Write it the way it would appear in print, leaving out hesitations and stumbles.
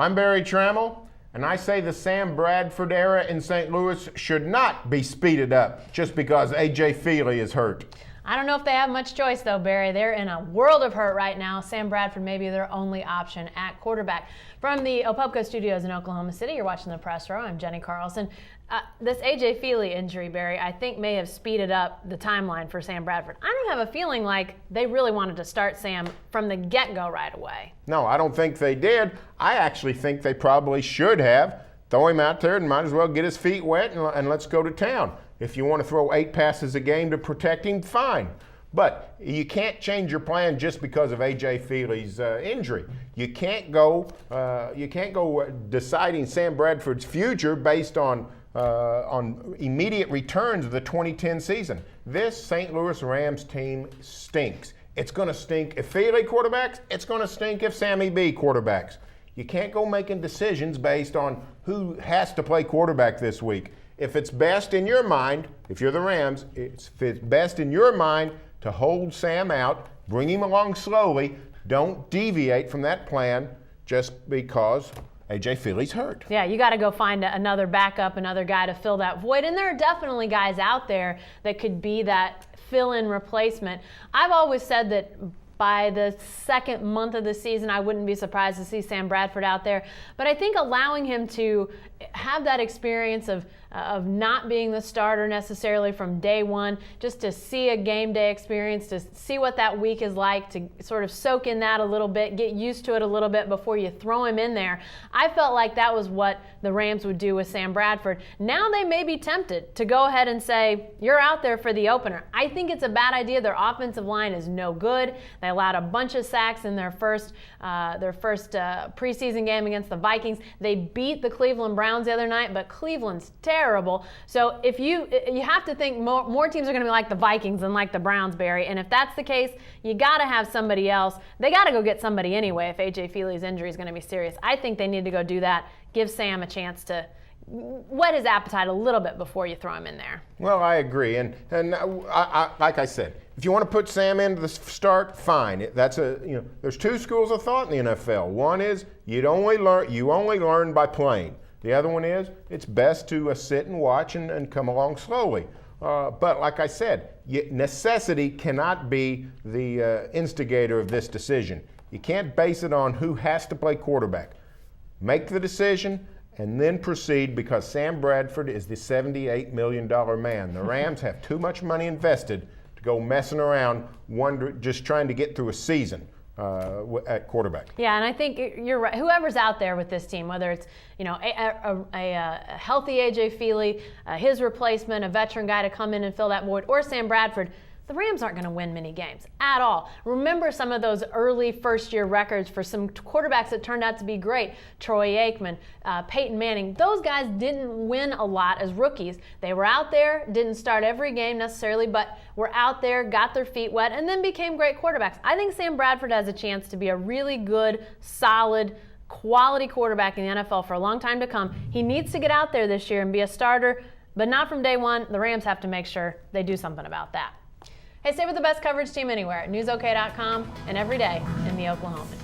I'm Barry Tramel, and I say the Sam Bradford era in St. Louis should not be speeded up just because A.J. Feeley is hurt. I don't know if they have much choice, though, Barry. They're in a world of hurt right now. Sam Bradford may be their only option at quarterback. From the Opupco studios in Oklahoma City, you're watching the Press Row. I'm Jenni Carlson. This A.J. Feeley injury, Barry, I think may have speeded up the timeline for Sam Bradford. I don't have a feeling like they really wanted to start Sam from the get-go right away. No, I don't think they did. I actually think they probably should have. Throw him out there and might as well get his feet wet and let's go to town. If you want to throw 8 passes a game to protect him, fine. But you can't change your plan just because of A.J. Feeley's injury. You can't go deciding Sam Bradford's future based on immediate returns of the 2010 season. This St. Louis Rams team stinks. It's going to stink if Feeley quarterbacks. It's going to stink if Sammy B quarterbacks. You can't go making decisions based on who has to play quarterback this week. If it's best in your mind, if you're the Rams, it's best in your mind to hold Sam out, bring him along slowly. Don't deviate from that plan just because A.J. Feeley's hurt. Yeah, you got to go find another backup, another guy to fill that void. And there are definitely guys out there that could be that fill-in replacement. I've always said that by the second month of the season, I wouldn't be surprised to see Sam Bradford out there. But I think allowing him to have that experience of not being the starter necessarily from day one, just to see a game day experience, to see what that week is like, to sort of soak in that a little bit, get used to it a little bit before you throw him in there. I felt like that was what the Rams would do with Sam Bradford. Now they may be tempted to go ahead and say, you're out there for the opener. I think it's a bad idea. Their offensive line is no good. They allowed a bunch of sacks in their first preseason game against the Vikings. They beat the Cleveland Browns the other night, but Cleveland's terrible. So if you have to think more teams are going to be like the Vikings than like the Browns, Barry. And if that's the case, you got to have somebody else. They got to go get somebody anyway if A.J. Feeley's injury is going to be serious. I think they need to go do that. Give Sam a chance to whet his appetite a little bit before you throw him in there. Well, I agree, and I like I said, if you want to put Sam into the start, fine. There's 2 schools of thought in the NFL. One is you only learn by playing. The other one is it's best to sit and watch and come along slowly. But like I said, necessity cannot be the instigator of this decision. You can't base it on who has to play quarterback. Make the decision and then proceed, because Sam Bradford is the $78 million man. The Rams have too much money invested to go messing around just trying to get through a season at quarterback. Yeah, and I think you're right. Whoever's out there with this team, whether it's a healthy A.J. Feeley, his replacement, a veteran guy to come in and fill that void, or Sam Bradford, the Rams aren't going to win many games at all. Remember some of those early first-year records for some quarterbacks that turned out to be great. Troy Aikman, Peyton Manning. Those guys didn't win a lot as rookies. They were out there, didn't start every game necessarily, but were out there, got their feet wet, and then became great quarterbacks. I think Sam Bradford has a chance to be a really good, solid, quality quarterback in the NFL for a long time to come. He needs to get out there this year and be a starter, but not from day one. The Rams have to make sure they do something about that. Hey, stay with the best coverage team anywhere at newsok.com and every day in the Oklahoman.